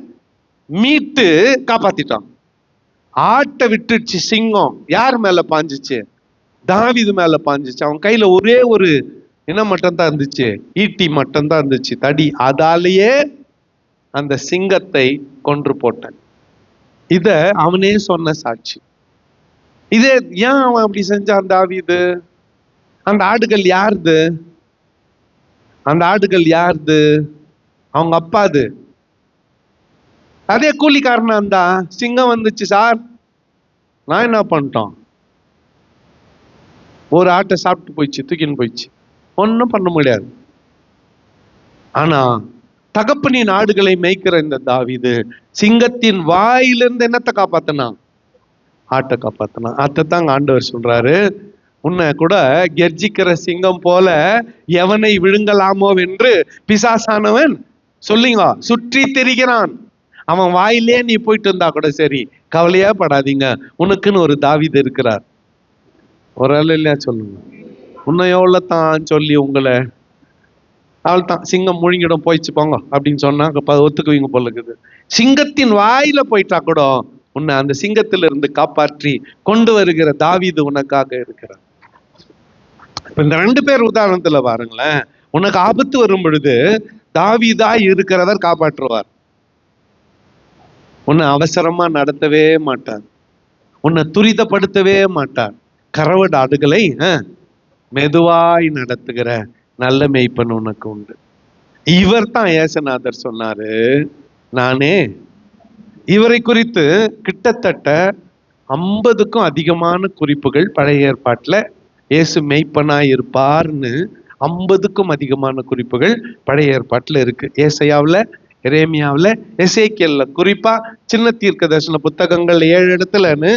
மீட்டு காப்பாத்திட்டான். ஆட்டை விட்டுடுச்சு சிங்கம். யார் மேல பாஞ்சிச்சு? தாவீது மேல பாஞ்சிச்சு. அவன் கையில ஒரே ஒரு என்ன மட்டும் தான் இருந்துச்சு? ஈட்டி மட்டும் தான் இருந்துச்சு, தடி. அதாலேயே அந்த சிங்கத்தை கொன்று போட்டான். இத அவனே சொன்ன சாட்சி. இதே ஏன் அவன் அப்படி செஞ்சான் தாவீது? அந்த ஆடுகள் யாருது? அந்த ஆடுகள் யாருது? அவங்க அப்பாது. அதே கூலிக்காரனா இருந்தா, சிங்கம் வந்துச்சு சார், நான் என்ன பண்ணிட்டோம், ஒரு ஆட்டை சாப்பிட்டு போயிடுச்சு, தூக்கின்னு போயிடுச்சு, ஒன்னும் பண்ண முடியாது. ஆனா தகப்பனின் ஆடுகளை மேய்க்கிற இந்த தாவீது சிங்கத்தின் வாயிலிருந்து என்னத்தை காப்பாத்தினான்? ஆட்டை காப்பாத்தினான். அதைத்தான் ஆண்டவர் சொல்றாரு, உன்னை கூட கெர்ஜிக்கிற சிங்கம் போல எவனை விழுங்கலாமோ என்று பிசாசானவன் சொல்லுங்க சுற்றி திரிகிறான். அவன் வாயிலே நீ போயிட்டு இருந்தா கூட சரி, கவலையா படாதீங்க, உனக்குன்னு ஒரு தாவீது இருக்கிறார். ஒரு ஆள் இல்லையா சொல்லுங்க. உன்னை எவ்வளவு தான் சொல்லி உங்களை அவள் தான் சிங்கம் முழுங்கிடும் போயிடுச்சு போங்க அப்படின்னு சொன்னா ஒத்துக்குவீங்க போல இருக்குது. சிங்கத்தின் வாயில போயிட்டா கூட உன்னை அந்த சிங்கத்திலிருந்து காப்பாற்றி கொண்டு வருகிற தாவீது உனக்காக இருக்கிறார். இப்ப இந்த 2 பேர் உதாரணத்துல பாருங்களேன், உனக்கு ஆபத்து வரும் பொழுது தாவீதா இருக்கிறவர் காப்பாற்றுவார். உன்னை அவசரமா நடத்தவே மாட்டார், உன்னை துரிதப்படுத்தவே மாட்டார். கரவட ஆடுகளை மெதுவாய் நடத்துகிற நல்ல மேய்ப்பன் உனக்கு உண்டு. இவர் தான் இயேசுநாதர் சொன்னாரு. நானே இவரை குறித்து கிட்டத்தட்ட 50க்கும் அதிகமான குறிப்புகள் பழைய ஏற்பாட்டுல இயேசு மெய்ப்பனாய் இருப்பார்னு 50க்கும் அதிகமான குறிப்புகள் பழைய ஏற்பாட்டுல இருக்கு. ஏசாயாவுல, எரேமியாவுல, எசேக்கியேல்ல, குறிப்பா சின்ன தீர்க்க தரிசன புத்தகங்கள் 7 இடத்துலன்னு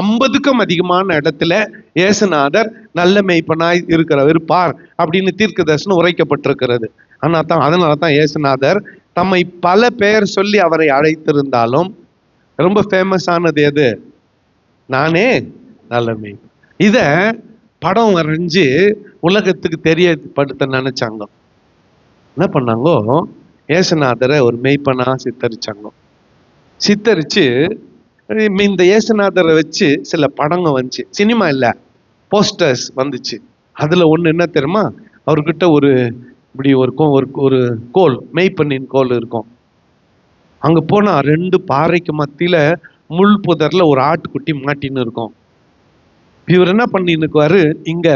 50க்கும் அதிகமான இடத்துல இயேசுநாதர் நல்ல மேய்ப்பனாய் இருப்பார் அப்படின்னு தீர்க்க தரிசனம் உரைக்கப்பட்டிருக்கிறது. அதனாலதான் இயேசுநாதர் தம்மை பல பெயர் சொல்லி அவரை அழைத்திருந்தாலும் ரொம்ப ஃபேமஸ் ஆனது எது? நானே நல்ல மேய்ப்பன். இத படம் வரைஞ்சு உலகத்துக்கு தெரியப்படுத்த நினைச்சாங்க. என்ன பண்ணாங்கோ, இயேசுநாதரை ஒரு மெய்ப்பனா சித்தரிச்சாங்க. சித்தரிச்சு இந்த இயேசுநாதரை வச்சு சில படங்க வந்துச்சு. சினிமா இல்ல, போஸ்டர்ஸ் வந்துச்சு. அதுல ஒண்ணு என்ன தெரியுமா, அவர்கிட்ட ஒரு இப்படி ஒரு கோல், மெய்ப்பண்ணின் கோல் இருக்கும். அங்க போனா 2 பாறைக்கு மத்தியில முள் புதர்ல ஒரு ஆட்டுக்குட்டி மாட்டின்னு இருக்கும். இவர் என்ன பண்ணிருக்குவாரு, இங்க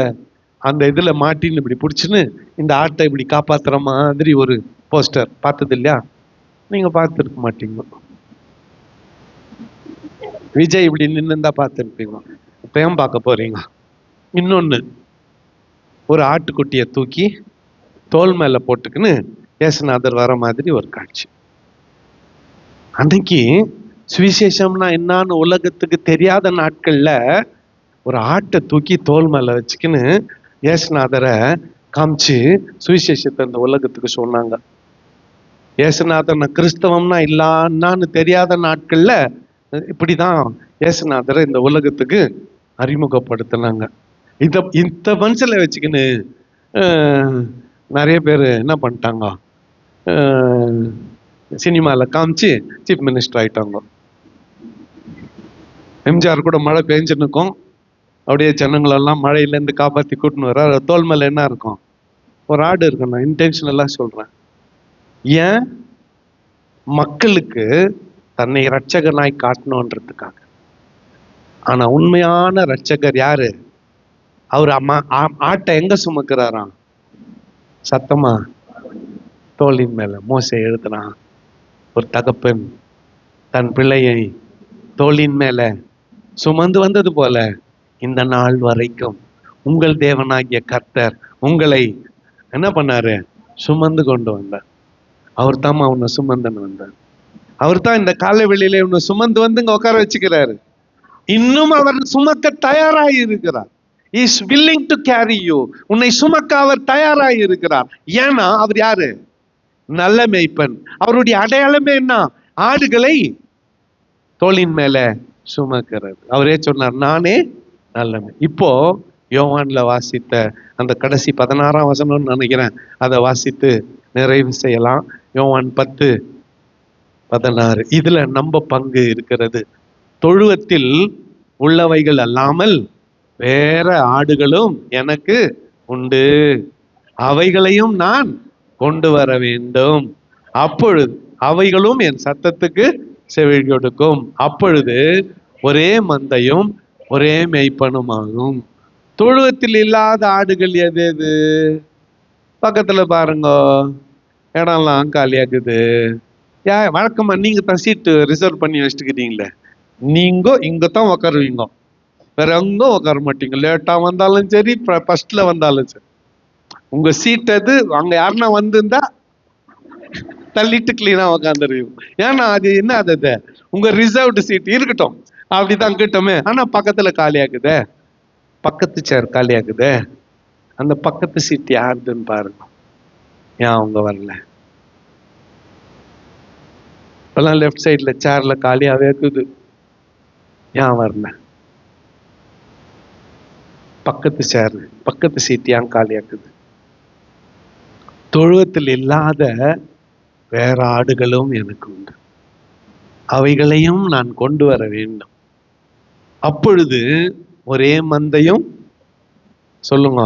அந்த இதுல மாட்டின்னு இப்படி பிடிச்சுன்னு இந்த ஆட்டை இப்படி காப்பாத்துற மாதிரி ஒரு போஸ்டர். பார்த்தது இல்லையா? நீங்க பார்த்துருக்க மாட்டீங்க. விஜய் இப்படி நின்னுந்தா பார்த்துருப்பீங்க. இப்ப ஏன் பார்க்க போறீங்க? இன்னொன்னு, ஒரு ஆட்டுக்குட்டியை தூக்கி தோல் மேல போட்டுக்குன்னு இயேசுநாதர் வர மாதிரி ஒரு காட்சி. அன்னைக்கு சுவிசேஷம்னா என்னன்னு உலகத்துக்கு தெரியாத நாட்கள்ல ஒரு ஆட்டை தூக்கி தோல் மேல வச்சுக்கின்னு இயேசுநாதரை காமிச்சு சுவிசேஷத்தை இந்த உலகத்துக்கு சொன்னாங்க. இயேசுநாதர் கிறிஸ்தவம்னா இல்லான்னு தெரியாத நாட்கள்ல இப்படிதான் இயேசுநாதரை இந்த உலகத்துக்கு அறிமுகப்படுத்தினாங்க. இந்த மனசுல வச்சுக்கின்னு நிறைய பேர் என்ன பண்ணிட்டாங்க, சினிமால காமிச்சு சீஃப் மினிஸ்டர் ஆயிட்டாங்க. எம்ஜிஆர் கூட மழை பெஞ்சுன்னு இருக்கும், அப்படியே ஜனங்களெல்லாம் மழையிலேருந்து காப்பாற்றி கூட்டின்னு வர. தோல் மேல என்ன இருக்கும்? ஒரு ஆடு இருக்கும். நான் இன்டென்ஷனலா சொல்றேன். ஏன்? மக்களுக்கு தன்னை இரட்சகனாய் காட்டணுன்றதுக்காக. ஆனா உண்மையான இரட்சகர் யாரு? அவர் ஆட்டை எங்க சுமக்கிறாராம்? சத்தமா தோளின் மேல. மோசே எழுதுனான், ஒரு தகப்பன் தன் பிள்ளையை தோளின் மேல சுமந்து வந்தது போல இந்த நாள் வரைக்கும் உங்கள் தேவனாகிய கர்த்தர் உங்களை என்ன பண்ணாரு? சுமந்து கொண்டு வந்தார். அவர் தான் உன்னை சுமந்துன்னு வந்தார். அவர் தான் இந்த காலை வெளியில உன்னை சுமந்து வந்து இங்க உட்கார வச்சுக்கிறாரு. இன்னும் அவர் சுமக்க தயாராகி இருக்கிறார். Is willing to carry you. உன்னை சுமக்க அவர் தயாராகி இருக்கிறார். ஏன்னா அவர் யாரு? நல்ல மேய்ப்பன். அவருடைய அடையாளமே என்ன? ஆடுகளை தோளின் மேல சுமக்கிறது. அவரே சொன்னார், நானே நல்ல மேய். இப்போ யோவான்ல வாசித்த அந்த கடைசி 16ஆம் வசனம்னு நினைக்கிறேன், அதை வாசித்து நிறைவு செய்யலாம். யோவான் 10:16. இதுல நம்ம பங்கு இருக்கிறது. தொழுவத்தில் உள்ளவைகள் அல்லாமல் வேற ஆடுகளும் எனக்கு உண்டு. அவைகளையும் நான் கொண்டு வர வேண்டும். அப்பொழுது அவைகளும் என் சத்தத்துக்கு செவி கொடுக்கும். அப்பொழுது ஒரே மந்தையும் ஒரே மெய்ப்பனுமாகும். தொழுவத்தில் இல்லாத ஆடுகள் எது எது? பக்கத்துல பாருங்க, இடம்லாம் காலியாக்குது. வழக்கமா நீங்க தான் சீட்டு ரிசர்வ் பண்ணி வச்சுக்கிறீங்களே, நீங்க இங்கதான் உக்காருவீங்க, வேற எங்கும் உட்கார மாட்டீங்க. லேட்டா வந்தாலும் சரி, ஃபர்ஸ்ட்ல வந்தாலும் சரி, உங்க சீட் அது. அங்க யாருன்னா வந்திருந்தா தள்ளிட்டு கிளீனா உக்காந்துருவீங்க. ஏன்னா அது என்ன, அது உங்க ரிசர்வ்டு சீட் இருக்கட்டும், அப்படிதான் கிட்டோமே. ஆனா பக்கத்துல காலியாக்குதே, பக்கத்து சேர் காலியாக்குதே, அந்த பக்கத்து சீட் யாருதுன்னு பாருங்க. ஏன் அவங்க வரல? இப்பெல்லாம் லெஃப்ட் சைட்ல சேர்ல காலியாவே இருக்குது, ஏன் வரல? பக்கத்து சேர், பக்கத்து சீட் ஏன் காலியாக்குது? தொழுவத்தில் இல்லாத வேற ஆடுகளும் எனக்கு உண்டு, அவைகளையும் நான் கொண்டு வர வேண்டும். அப்பொழுது ஒரே மந்தையும், சொல்லுங்க,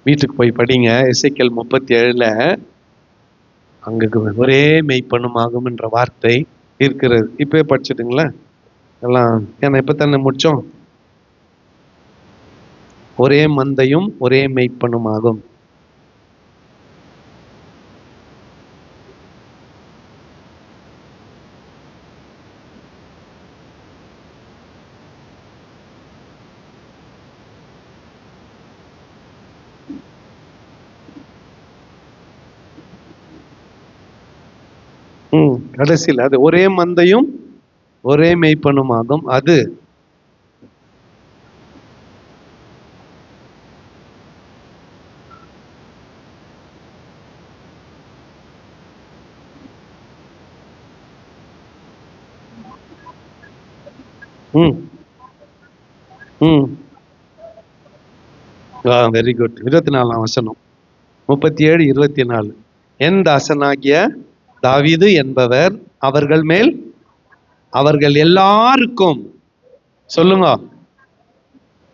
வீட்டுக்கு போய் படிங்க, எசேக்கியேல் 37ல அங்க ஒரே மெய்ப்பனுமாகும் என்ற வார்த்தை இருக்கிறது. இப்பவே படிச்சுட்டுங்களா எல்லாம்? ஏன்னா இப்பதானே முடிச்சோம். ஒரே மந்தையும் ஒரே மெய்ப்பனுமாகும். கடைசியில் அது ஒரே மந்தையும் ஒரே மெய்ப்பனுமாகும். அது வெரி குட். 24ஆம் வசனம், 37, 24. என் தாசனாகிய தாவீது என்பவர் அவர்கள் மேல், அவர்கள் எல்லாருக்கும், சொல்லுங்க,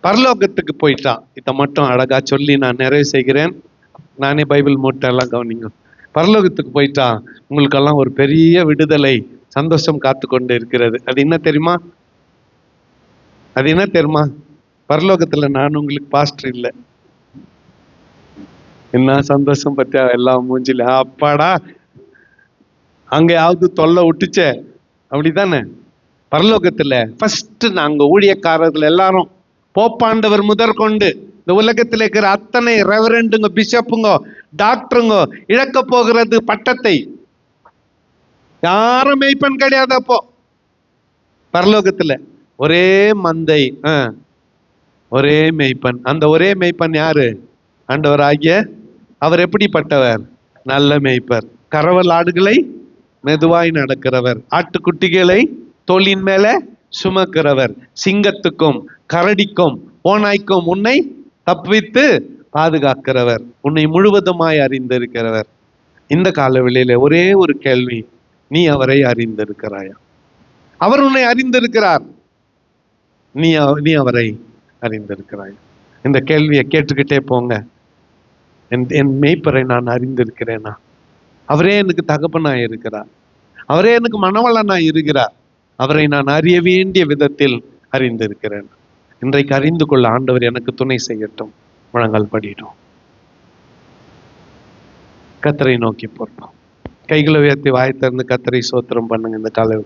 பரலோகத்துக்கு போயிட்டான். இதை மட்டும் அழகா சொல்லி நான் நிறைவு செய்கிறேன். நானே பைபிள் மூட்டை எல்லாம் கவனிங்க. பரலோகத்துக்கு போயிட்டான், உங்களுக்கெல்லாம் ஒரு பெரிய விடுதலை, சந்தோஷம் காத்து கொண்டு இருக்கிறது. அது என்ன தெரியுமா? அது என்ன தெரியுமா? பரலோகத்துல நான் உங்களுக்கு பாஸ்டர் இல்லை. என்ன சந்தோஷம் பத்தியா எல்லாம் மூஞ்சில, அப்பாடா அங்கேயாவது தொல்லை விட்டுச்சே, அப்படித்தானே? பரலோகத்துல ஃபர்ஸ்ட் நாங்க ஊழியக்காரர்கள் எல்லாரும், போப்பாண்டவர் முதற்கொண்டு இந்த உலகத்தில் இருக்கிற அத்தனை ரெவரண்டுங்க, பிஷப்புங்க, டாக்டருங்க இழக்க போகிறது பட்டத்தை. யாரும் மெய்ப்பன் கிடையாது அப்போ பரலோகத்துல. ஒரே மந்தை, ஒரே மெய்ப்பன். அந்த ஒரே மெய்ப்பன் யாரு? ஆண்டவர் ஆகிய அவர். எப்படிப்பட்டவர்? நல்ல மெய்ப்பர். கறவல் ஆடுகளை மெதுவாய் நடக்கிறவர், ஆட்டுக்குட்டிகளை தோளின் மேல சுமக்கிறவர், சிங்கத்துக்கும் கரடிக்கும் ஓநாய்க்கும் உன்னை தப்பித்து பாதுகாக்கிறவர், உன்னை முழுவதுமாய் அறிந்திருக்கிறவர். இந்த காலவெளியில ஒரே ஒரு கேள்வி, நீ அவரை அறிந்திருக்கிறாயா? அவர் உன்னை அறிந்திருக்கிறார், நீ அவரை அறிந்திருக்கிறாய்? இந்த கேள்வியை கேட்டுக்கிட்டே போங்க. என் மேய்ப்பரை நான் அறிந்திருக்கிறேனா? அவரே எனக்கு தகப்பனாய் இருக்கிறார், அவரே எனக்கு மணவளனாய் இருக்கிறார், அவரை நான் அறிய வேண்டிய விதத்தில் அறிந்திருக்கிறேன். இன்றைக்கு அறிந்து கொள்ள ஆண்டவர் எனக்கு துணை செய்யட்டும். முழங்கால் படிட்டோம், கர்த்தரை நோக்கி போறோம். கைகளை உயர்த்தி வாய் திறந்து கர்த்தரை ஸ்தோத்திரம் பண்ணுங்க இந்த காலை